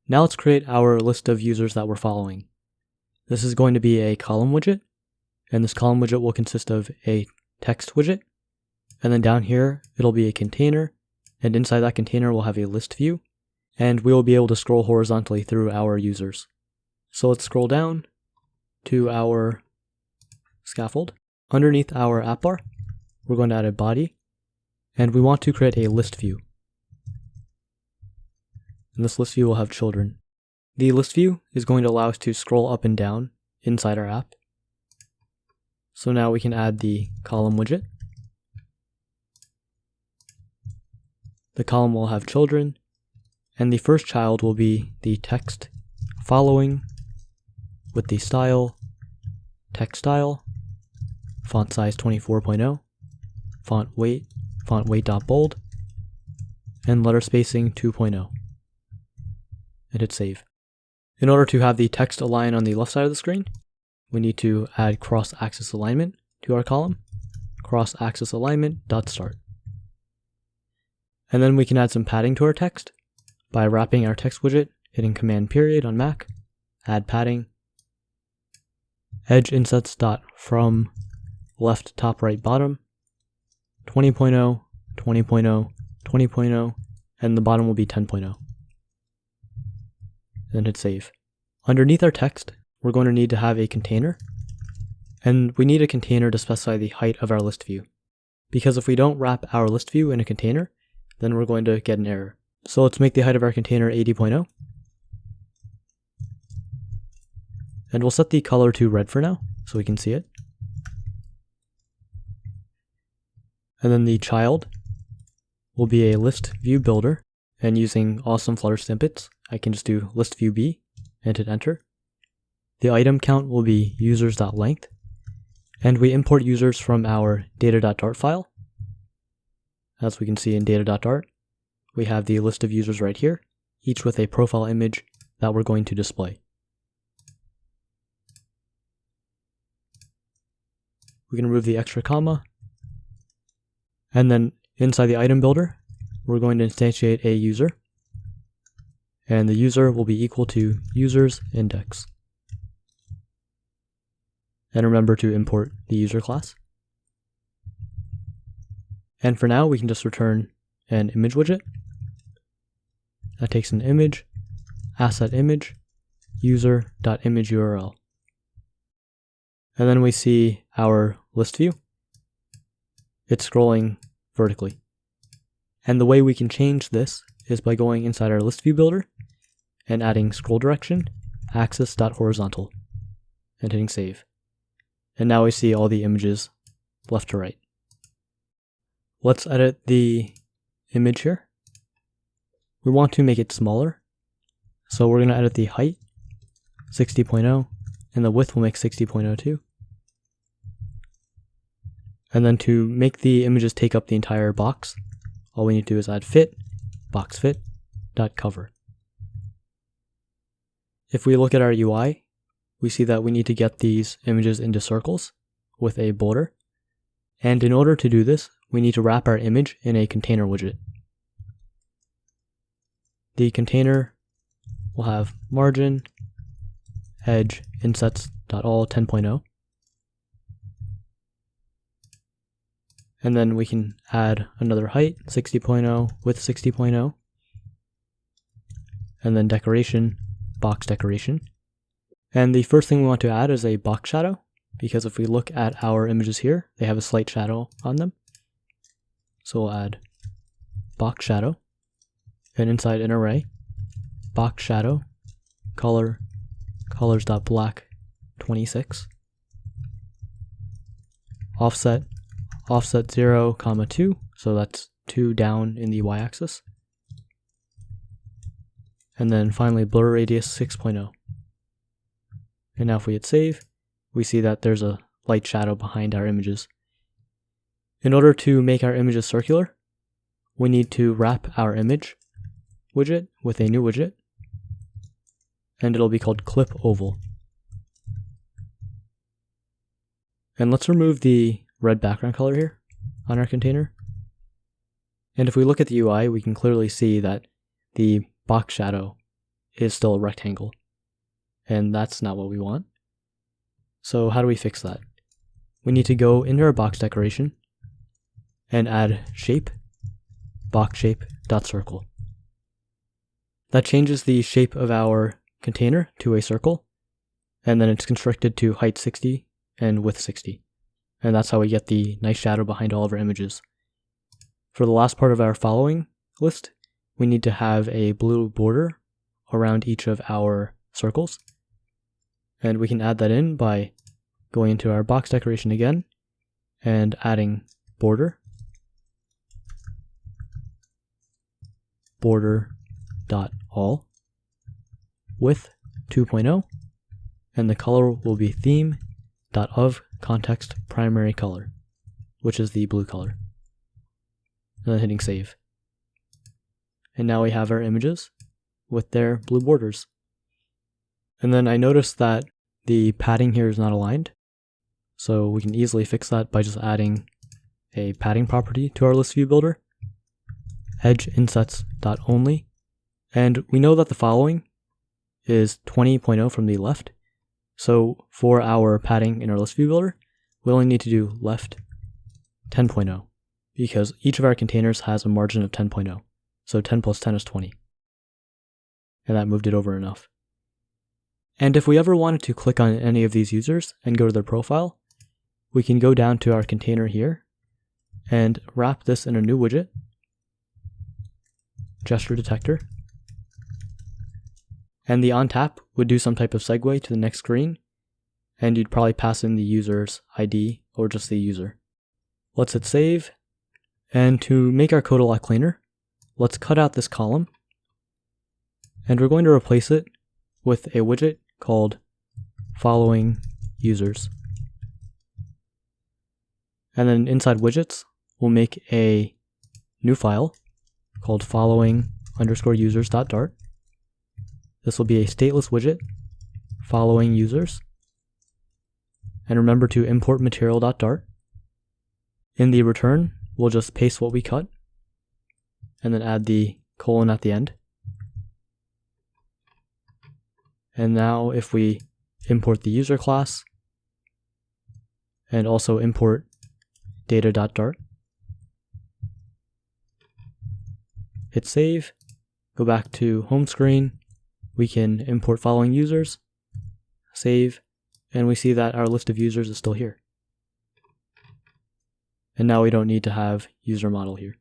Now let's create our list of users that we're following. This is going to be a column widget, and this column widget will consist of a text widget, and then down here it'll be a container, and inside that container we'll have a list view, and we will be able to scroll horizontally through our users. So let's scroll down to our scaffold. Underneath our app bar, we're going to add a body, and we want to create a list view. And this list view will have children. The list view is going to allow us to scroll up and down inside our app. So now we can add the column widget. The column will have children, and the first child will be the text following with the style, text style, font size 24.0, font weight.bold, and letter spacing 2.0. And hit save. In order to have the text align on the left side of the screen, we need to add cross-axis alignment to our column, cross-axis alignment.start. And then we can add some padding to our text by wrapping our text widget, hitting Command period on Mac, add padding, edge insets.from left top right bottom, 20.0, 20.0, 20.0, and the bottom will be 10.0. Then hit save. Underneath our text, we're going to need to have a container, and we need a container to specify the height of our list view. Because if we don't wrap our list view in a container, then we're going to get an error. So let's make the height of our container 80.0. And we'll set the color to red for now, so we can see it. And then the child will be a list view builder, and using awesome Flutter snippets, I can just do list view B and hit enter. The item count will be users.length, and we import users from our data.dart file. As we can see in data.dart, we have the list of users right here, each with a profile image that we're going to display. We can remove the extra comma, and then inside the item builder, we're going to instantiate a user, and the user will be equal to users index. And remember to import the user class. And for now, we can just return an image widget that takes an image, asset image, user.image URL. And then we see our list view. It's scrolling vertically. And the way we can change this is by going inside our list view builder and adding scroll direction, axis.horizontal, and hitting save. And now we see all the images left to right. Let's edit the image here. We want to make it smaller, so we're going to edit the height, 60.0, and the width will make 60.02. And then to make the images take up the entire box, all we need to do is add fit, boxfit.cover. If we look at our UI, we see that we need to get these images into circles with a border. And in order to do this, we need to wrap our image in a container widget. The container will have margin, edge, insets.all 10.0. And then we can add another height, 60.0, width 60.0. And then decoration, box decoration. And the first thing we want to add is a box shadow, because if we look at our images here, they have a slight shadow on them. So we'll add box shadow, and inside an array, box shadow, color, colors.black 26, offset 0, 2, so that's 2 down in the y-axis. And then finally blur radius 6.0. And now if we hit save, we see that there's a light shadow behind our images. In order to make our images circular, we need to wrap our image widget with a new widget, and it'll be called clip oval. And let's remove the red background color here on our container. And if we look at the UI, we can clearly see that the box shadow is still a rectangle. And that's not what we want. So how do we fix that? We need to go into our box decoration and add shape, box shape.circle. That changes the shape of our container to a circle, and then it's constricted to height 60 and width 60. And that's how we get the nice shadow behind all of our images. For the last part of our following list, we need to have a blue border around each of our circles. And we can add that in by going into our box decoration again and adding border dot all width 2.0, and the color will be theme dot of context primary color, which is the blue color. And then hitting save. And now we have our images with their blue borders. And then I noticed that the padding here is not aligned, so we can easily fix that by just adding a padding property to our ListView builder, edge insets.only, and we know that the following is 20.0 from the left, so for our padding in our ListView builder, we only need to do left 10.0, because each of our containers has a margin of 10.0, so 10 plus 10 is 20, and that moved it over enough. And if we ever wanted to click on any of these users and go to their profile, we can go down to our container here and wrap this in a new widget, gesture detector, and the on tap would do some type of segue to the next screen, and you'd probably pass in the user's ID or just the user. Let's hit save, and to make our code a lot cleaner, let's cut out this column, and we're going to replace it with a widget called following users. And then inside widgets, we'll make a new file called following_users.dart. This will be a stateless widget, following users. And remember to import material.dart. In the return, we'll just paste what we cut, and then add the colon at the end. And now if we import the user class, and also import data.dart, hit save, go back to home screen, we can import following users, save, and we see that our list of users is still here. And now we don't need to have user model here.